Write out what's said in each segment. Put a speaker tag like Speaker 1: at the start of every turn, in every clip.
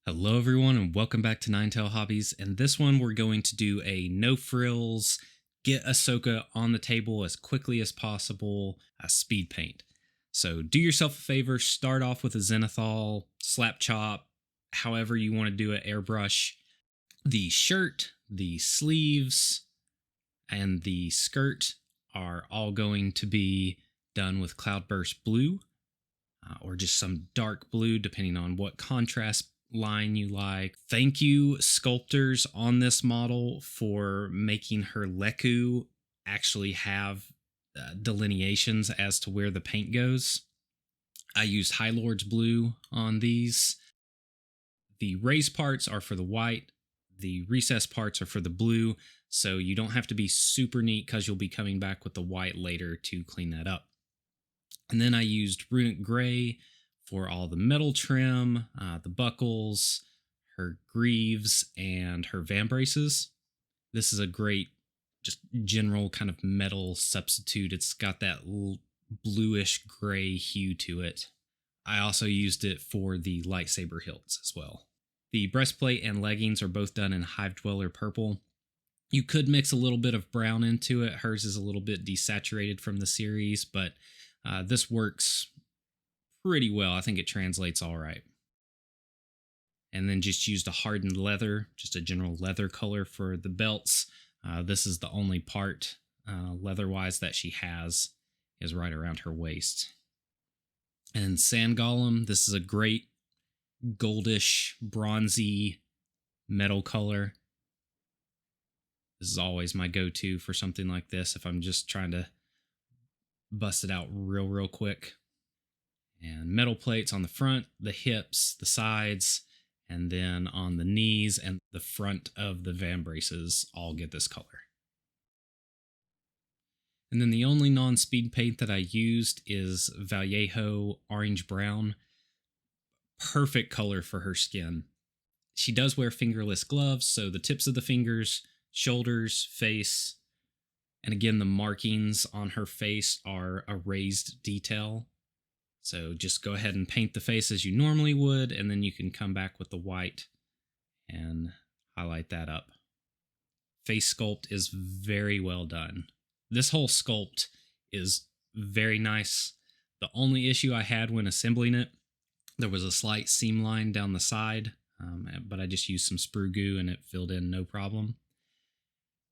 Speaker 1: Hello everyone and welcome back to Ninetale Hobbies. In this one we're going to do a no frills, get Ahsoka on the table as quickly as possible, speed paint. So do yourself a favor, start off with a zenithal, slap chop, however you want to do it, airbrush. The shirt, the sleeves, and the skirt are all going to be done with Cloudburst Blue, or just some dark blue depending on what contrast line you like. Thank you, sculptors on this model, for making her Leku actually have delineations as to where the paint goes. I used Highlord Blue on these. The raised parts are for the white, the recessed parts are for the blue, so you don't have to be super neat because you'll be coming back with the white later to clean that up. And then I used Runic Gray for all the metal trim, the buckles, her greaves, and her vambraces. This is a great, just general kind of metal substitute. It's got that bluish gray hue to it. I also used it for the lightsaber hilts as well. The breastplate and leggings are both done in Hive Dweller purple. You could mix a little bit of brown into it. Hers is a little bit desaturated from the series, but this works pretty well. I think it translates all right. And then just used a hardened leather, just a general leather color for the belts. This is the only part leather-wise that she has, is right around her waist. And Sand Golem, this is a great goldish, bronzy metal color. This is always my go-to for something like this if I'm just trying to bust it out real quick. And metal plates on the front, the hips, the sides, and then on the knees and the front of the vambraces all get this color. And then the only non-speed paint that I used is Vallejo Orange Brown. Perfect color for her skin. She does wear fingerless gloves, so the tips of the fingers, shoulders, face, and again the markings on her face are a raised detail. So just go ahead and paint the face as you normally would, and then you can come back with the white and highlight that up. Face sculpt is very well done. This whole sculpt is very nice. The only issue I had when assembling it, there was a slight seam line down the side, but I just used some sprue goo and it filled in no problem.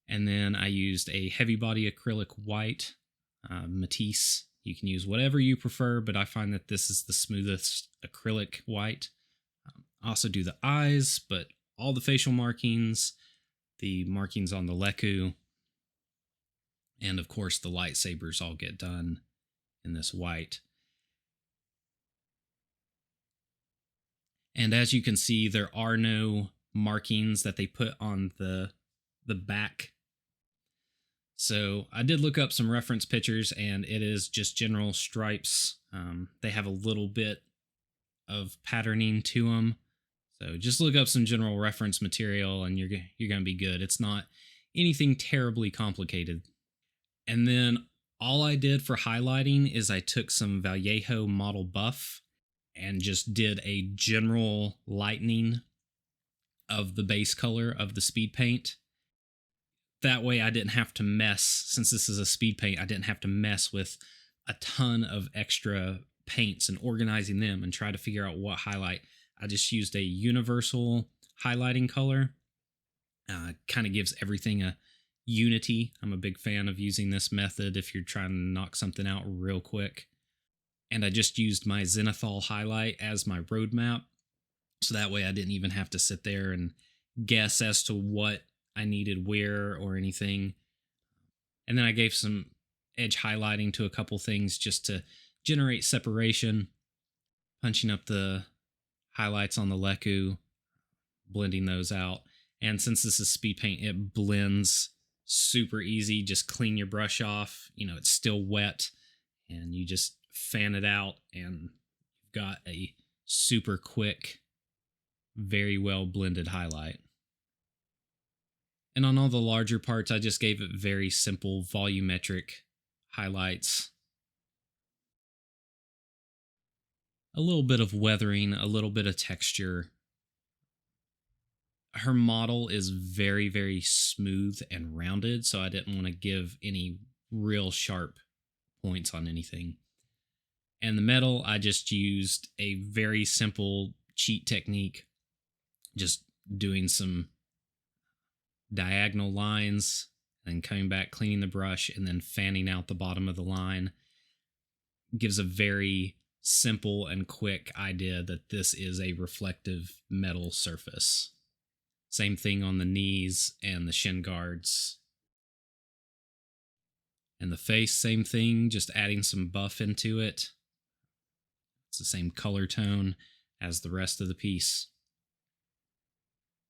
Speaker 1: And then I used a heavy body acrylic white, Matisse. You can use whatever you prefer, but I find that this is the smoothest acrylic white. I also do the eyes, but all the facial markings, the markings on the Leku, and of course the lightsabers all get done in this white. And as you can see, there are no markings that they put on the back. So I did look up some reference pictures, and it is just general stripes. They have a little bit of patterning to them. So just look up some general reference material and you're going to be good. It's not anything terribly complicated. And then all I did for highlighting is I took some Vallejo Model Buff and just did a general lightening of the base color of the speed paint. That way I didn't have to mess, since this is a speed paint, I didn't have to mess with a ton of extra paints and organizing them and try to figure out what highlight. I just used a universal highlighting color. Kind of gives everything a unity. I'm a big fan of using this method if you're trying to knock something out real quick. And I just used my zenithal highlight as my roadmap. So that way I didn't even have to sit there and guess as to what I needed where or anything. And then I gave some edge highlighting to a couple things just to generate separation, punching up the highlights on the Leku, blending those out. And since this is speed paint, it blends super easy. Just clean your brush off. You know, it's still wet and you just fan it out and you've got a super quick, very well blended highlight. And on all the larger parts, I just gave it very simple volumetric highlights. A little bit of weathering, a little bit of texture, her model is very, very smooth and rounded, so I didn't want to give any real sharp points on anything. And the metal, I just used a very simple cheat technique, just doing some diagonal lines and coming back, cleaning the brush, and then fanning out the bottom of the line. Gives a very simple and quick idea that this is a reflective metal surface. Same thing on the knees and the shin guards. And the face, same thing, just adding some buff into it. It's the same color tone as the rest of the piece.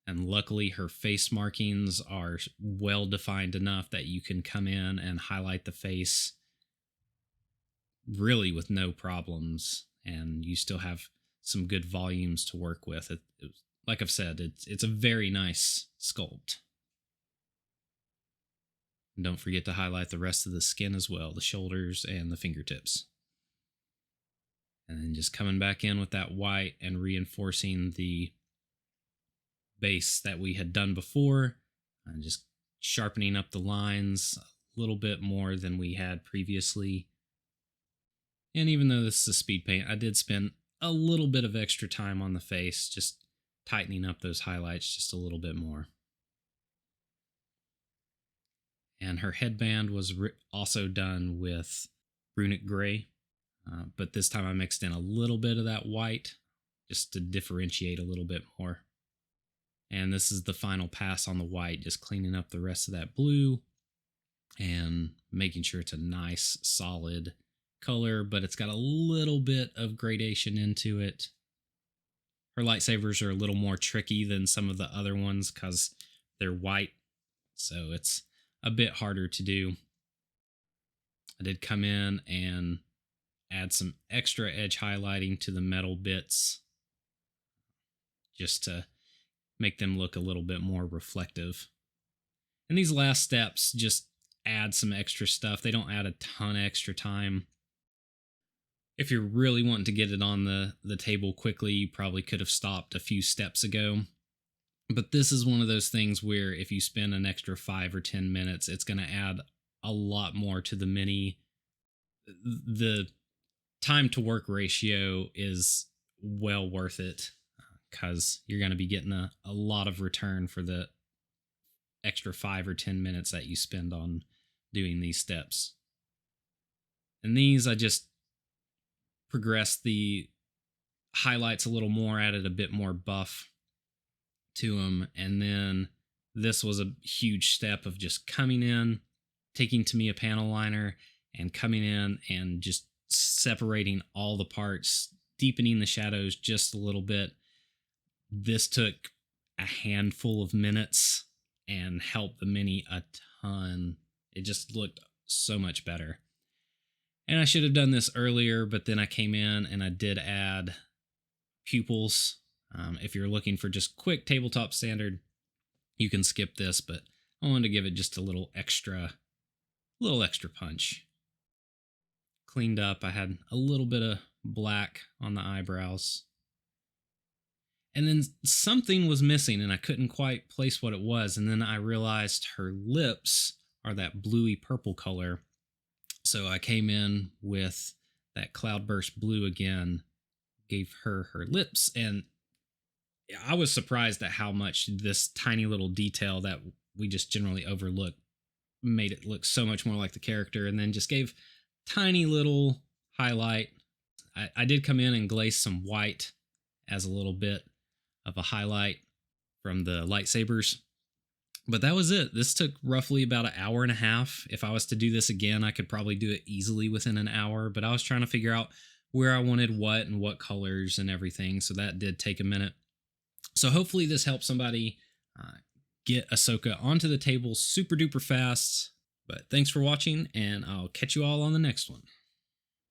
Speaker 1: And luckily her face markings are well defined enough that you can come in and highlight the face really with no problems, and you still have some good volumes to work with. Like I've said, it's a very nice sculpt. And don't forget to highlight the rest of the skin as well, the shoulders and the fingertips. And then just coming back in with that white and reinforcing the base that we had done before, and just sharpening up the lines a little bit more than we had previously. And even though this is a speed paint, I did spend a little bit of extra time on the face, just tightening up those highlights just a little bit more. And her headband was also done with runic gray, but this time I mixed in a little bit of that white just to differentiate a little bit more. And this is the final pass on the white, just cleaning up the rest of that blue and making sure it's a nice solid color, but it's got a little bit of gradation into it. Her lightsabers are a little more tricky than some of the other ones because they're white, so it's a bit harder to do. I did come in and add some extra edge highlighting to the metal bits just to make them look a little bit more reflective. And these last steps just add some extra stuff. They don't add a ton of extra time. If you're really wanting to get it on the table quickly, you probably could have stopped a few steps ago. But this is one of those things where if you spend an extra 5 or 10 minutes, it's going to add a lot more to the mini. The time to work ratio is well worth it because you're going to be getting a lot of return for the extra 5 or 10 minutes that you spend on doing these steps. And these, I just progressed the highlights a little more, added a bit more buff to them, and then this was a huge step of just coming in, taking Tamiya panel liner, and coming in and just separating all the parts, deepening the shadows just a little bit. This took a handful of minutes and helped the mini a ton. It just looked so much better. And I should have done this earlier, but then I came in and I did add pupils. If you're looking for just quick tabletop standard, you can skip this, but I wanted to give it just a little extra punch. Cleaned up. I had a little bit of black on the eyebrows. And then something was missing and I couldn't quite place what it was. And then I realized her lips are that bluey purple color. So I came in with that cloudburst blue again, gave her lips, and I was surprised at how much this tiny little detail that we just generally overlook made it look so much more like the character, and then just gave tiny little highlight. I did come in and glaze some white as a little bit of a highlight from the lightsabers. But that was it. This took roughly about an hour and a half. If I was to do this again, I could probably do it easily within an hour, but I was trying to figure out where I wanted what and what colors and everything, so that did take a minute. So hopefully this helps somebody get Ahsoka onto the table super duper fast. But thanks for watching, and I'll catch you all on the next one.